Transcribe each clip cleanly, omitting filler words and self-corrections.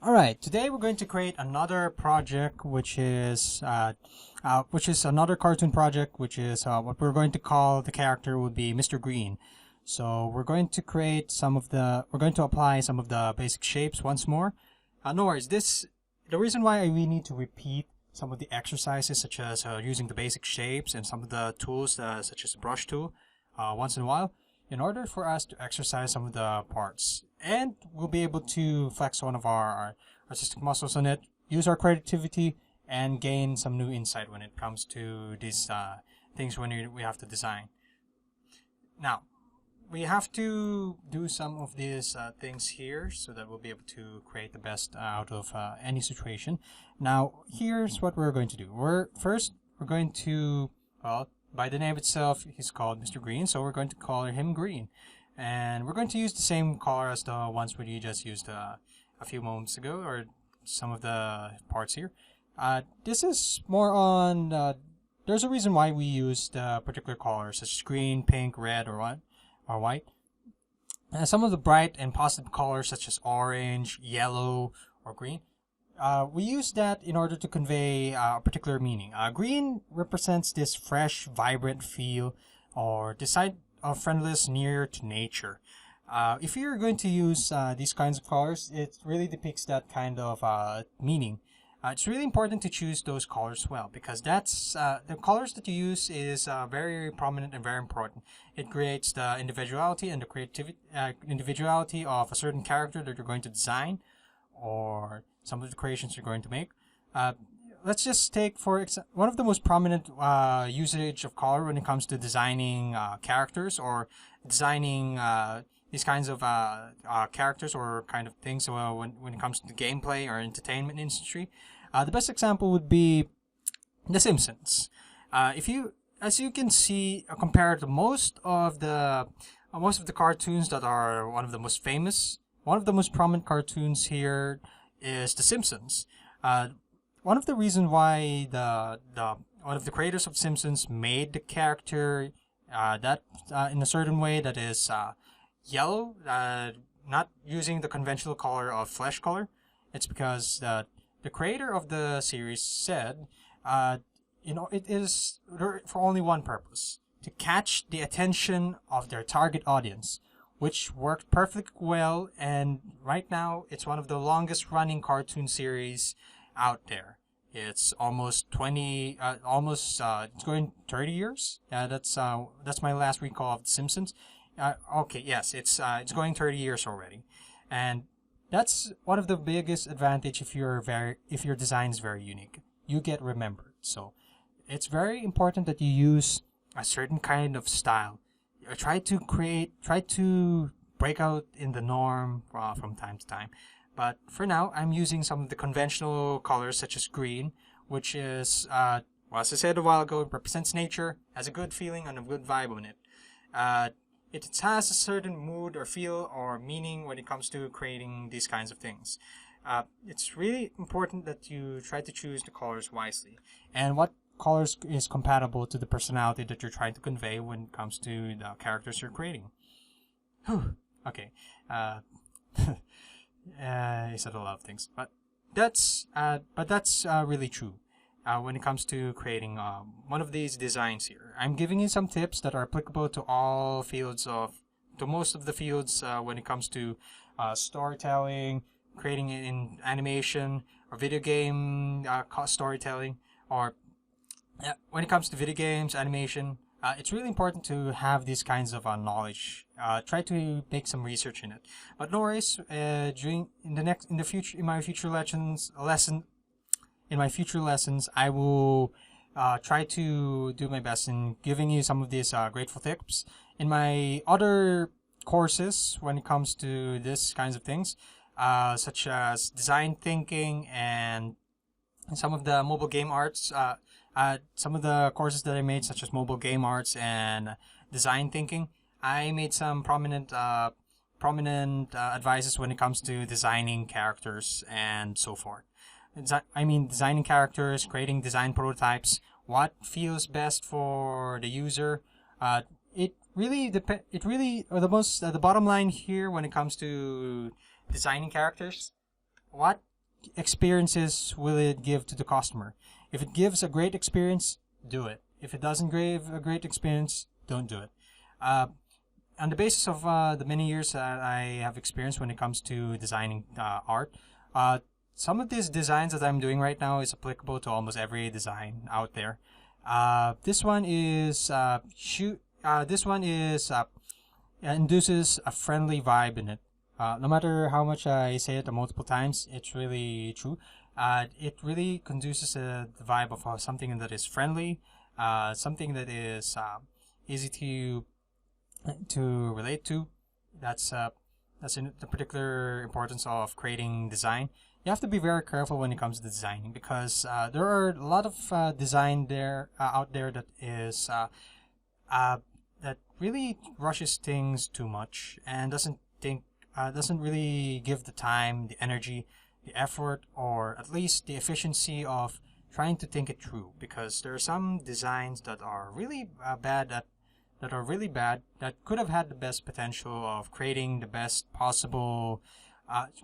Alright, today we're going to create another project which is another cartoon project, which is what we're going to call the character would be Mr. Green. So we're going to apply some of the basic shapes once more. No worries, the reason why we need to repeat some of the exercises such as using the basic shapes and some of the tools such as the brush tool once in a while in order for us to exercise some of the parts. And we'll be able to flex one of our artistic muscles on it, use our creativity, and gain some new insight when it comes to these things when we have to design. Now, we have to do some of these things here so that we'll be able to create the best out of any situation. Now, here's what we're going to do. We're going to, well, by the name itself, he's called Mr. Green, so we're going to call him Green. And we're going to use the same color as the ones we just used a few moments ago, or some of the parts here. This is more on, there's a reason why we used particular colors, such as green, pink, red, or white. Some of the bright and positive colors, such as orange, yellow, or green. We use that in order to convey a particular meaning. Green represents this fresh, vibrant feel, or this side of friendliness near to nature. If you're going to use these kinds of colors, it really depicts that kind of meaning. It's really important to choose those colors well because that's the colors that you use is very prominent and very important. It creates the individuality and the creativity, individuality of a certain character that you're going to design, or some of the creations you're going to make. Let's just take one of the most prominent usage of color when it comes to designing characters or designing these kinds of characters or kind of things when it comes to the gameplay or entertainment industry. The best example would be The Simpsons. As you can see, compared to most of the cartoons that are one of the most famous, one of the most prominent cartoons here is The Simpsons. One of the reasons why one of the creators of Simpsons made the character that in a certain way that is yellow, not using the conventional color of flesh color. It's because the creator of the series said, it is for only one purpose: to catch the attention of their target audience, which worked perfectly well. And right now, it's one of the longest running cartoon series out there. It's almost it's going 30 years. That's my last recall of The Simpsons. Okay, yes, it's going 30 years already, and that's one of the biggest advantage if your design is very unique. You get remembered. So it's very important that you use a certain kind of style. Try to break out in the norm from time to time. But for now, I'm using some of the conventional colors such as green, which is, well, as I said a while ago, it represents nature, has a good feeling and a good vibe on it. It has a certain mood or feel or meaning when it comes to creating these kinds of things. It's really important that you try to choose the colors wisely. And what colors is compatible to the personality that you're trying to convey when it comes to the characters you're creating. Whew. Okay. I said a lot of things, but that's really true. When it comes to creating one of these designs here, I'm giving you some tips that are applicable to most of the fields when it comes to storytelling, creating it in animation or video game storytelling, or when it comes to video games, animation. It's really important to have these kinds of knowledge. Try to make some research in it. But no worries. In my future lessons, I will try to do my best in giving you some of these grateful tips. In my other courses, when it comes to this kinds of things, such as design thinking and some of the mobile game arts. Some of the courses that I made, such as mobile game arts and design thinking, I made some prominent advices when it comes to designing characters and so forth. Designing characters, creating design prototypes, what feels best for the user. The bottom line here when it comes to designing characters, what experiences will it give to the customer? If it gives a great experience, do it. If it doesn't give a great experience, don't do it. On the basis of the many years that I have experienced when it comes to designing art, some of these designs that I'm doing right now is applicable to almost every design out there. This one is induces a friendly vibe in it. No matter how much I say it multiple times, it's really true. It really conduces the vibe of something that is friendly, something that is easy to relate to. That's in the particular importance of creating design. You have to be very careful when it comes to designing, because there are a lot of design out there that is that really rushes things too much and doesn't really give the time, the energy, the effort, or at least the efficiency of trying to think it through. Because there are some designs that are really bad, that could have had the best potential of creating the best possible.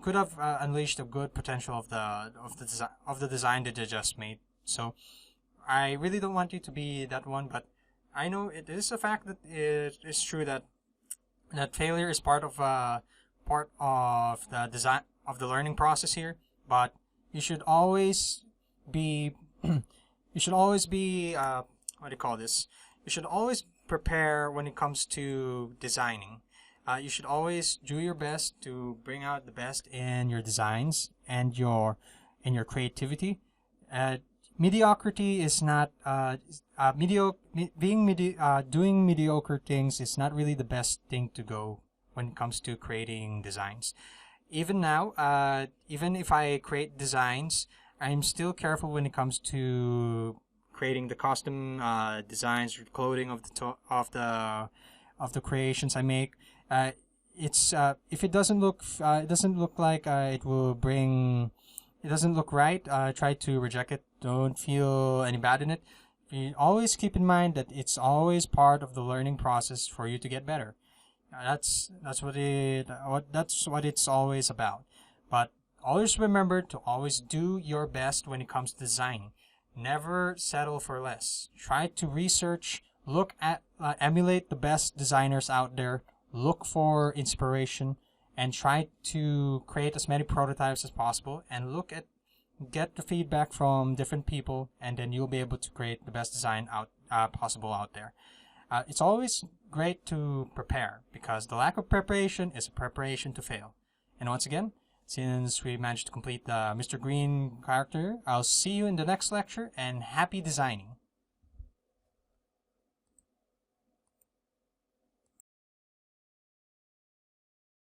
Could have unleashed the good potential of the design that they just made. So I really don't want it to be that one, but I know it is a fact that it is true that failure is part of the design of the learning process here. But you should always be what do you call this? You should always prepare when it comes to designing. You should always do your best to bring out the best in your designs and creativity. Mediocrity is not doing mediocre things is not really the best thing to go when it comes to creating designs. Even now, even if I create designs, I'm still careful when it comes to creating the custom designs or clothing of the creations I make. It's if it doesn't look like it doesn't look right, try to reject it. Don't feel any bad in it. You always keep in mind that it's always part of the learning process for you to get better. That's what it's always about. But always remember to always do your best when it comes to designing. Never settle for less. Try to research, look at, emulate the best designers out there. Look for inspiration and try to create as many prototypes as possible, and get the feedback from different people, and then you'll be able to create the best design possible out there. It's always great to prepare, because the lack of preparation is a preparation to fail. And once again, since we managed to complete the Mr. Green character, I'll see you in the next lecture, and happy designing.